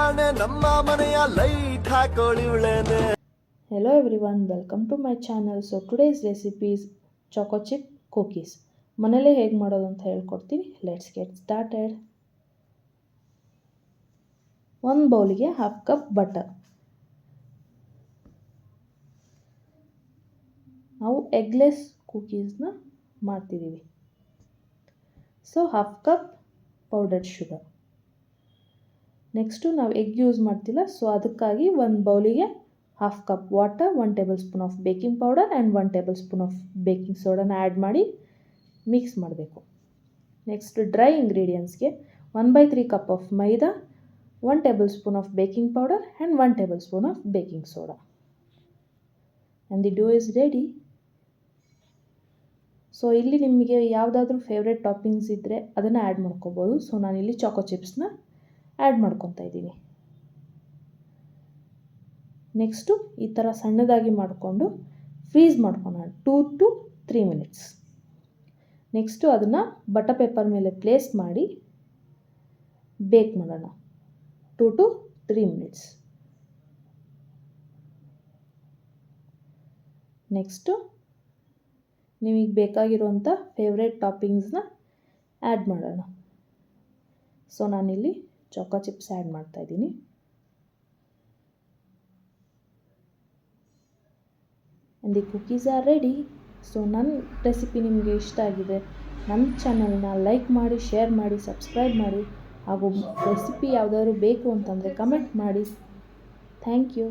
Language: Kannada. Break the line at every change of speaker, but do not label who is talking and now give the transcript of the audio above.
ಜಾಣೆ ನಮ್ಮ ಮನೆಯ light ಹಾಕೊಳ್ಳಿವಳೇನೆ.
Hello everyone, welcome to my channel. So today's recipe is choco chip cookies. ಮನೇಲೆ ಹೇಗೆ ಮಾಡೋದು ಅಂತ ಹೇಳ್ಕೊಡ್ತೀನಿ. Let's get started. ಒಂದು ಬೌಲಿಗೆ 1/2 ಕಪ್ ಬಟರ್. ನಾವು ಎಗ್ಲೆಸ್ ಕುಕೀಸ್ನ ಮಾಡ್ತಿದ್ದೀವಿ. So 1/2 cup powdered sugar. Next ನಾವು ಎಗ್ ಯೂಸ್ ಮಾಡ್ತಿಲ್ಲ, ಸೊ ಅದಕ್ಕಾಗಿ ಒಂದು ಬೌಲಿಗೆ 1/2 cup water, 1 tablespoon of baking powder and 1 tablespoon of baking ಸೋಡಾನ ಆ್ಯಡ್ ಮಾಡಿ ಮಿಕ್ಸ್ ಮಾಡಬೇಕು. ನೆಕ್ಸ್ಟ್ ಡ್ರೈ ಇಂಗ್ರೀಡಿಯೆಂಟ್ಸ್ಗೆ 1/3 cup of maida, 1 tablespoon of baking powder and 1 tablespoon of baking soda. And the dough is ready. So ಇಲ್ಲಿ ನಿಮಗೆ ಯಾವುದಾದ್ರೂ ಫೇವ್ರೆಟ್ ಟಾಪಿಂಗ್ಸ್ ಇದ್ದರೆ ಅದನ್ನು ಆ್ಯಡ್ ಮಾಡ್ಕೋಬೋದು. ಸೊ ನಾನಿಲ್ಲಿ ಚಾಕೋ ಚಿಪ್ಸ್ನ ಆ್ಯಡ್ ಮಾಡ್ಕೊತಾ ಇದ್ದೀನಿ. ನೆಕ್ಸ್ಟು ಈ ಥರ ಸಣ್ಣದಾಗಿ ಮಾಡಿಕೊಂಡು ಫ್ರೀಸ್ ಮಾಡ್ಕೊಳ್ಳೋಣ 2 to 3 ಮಿನಿಟ್ಸ್. ನೆಕ್ಸ್ಟು ಅದನ್ನು ಬಟರ್ ಪೇಪರ್ ಮೇಲೆ ಪ್ಲೇಸ್ ಮಾಡಿ ಬೇಕ್ ಮಾಡೋಣ 2 to 3 ಮಿನಿಟ್ಸ್. ನೆಕ್ಸ್ಟು ನಿಮಗೆ ಬೇಕಾಗಿರುವಂಥ ಫೇವ್ರೆಟ್ ಟಾಪಿಂಗ್ಸ್ನ ಆ್ಯಡ್ ಮಾಡೋಣ. ಸೊ ನಾನಿಲ್ಲಿ ಚಾಕೋ ಚಿಪ್ಸ್ ಆ್ಯಡ್ ಮಾಡ್ತಾಯಿದ್ದೀನಿ. And the cookies are ready. So ನನ್ನ ರೆಸಿಪಿ ನಿಮಗೆ ಇಷ್ಟ ಆಗಿದೆ, ನನ್ನ ಚಾನಲ್ನ ಲೈಕ್ ಮಾಡಿ, ಶೇರ್ ಮಾಡಿ, ಸಬ್ಸ್ಕ್ರೈಬ್ ಮಾಡಿ. ಹಾಗೂ ರೆಸಿಪಿ ಯಾವುದಾದ್ರು ಬೇಕು ಅಂತಂದರೆ ಕಮೆಂಟ್ ಮಾಡಿ. Thank you.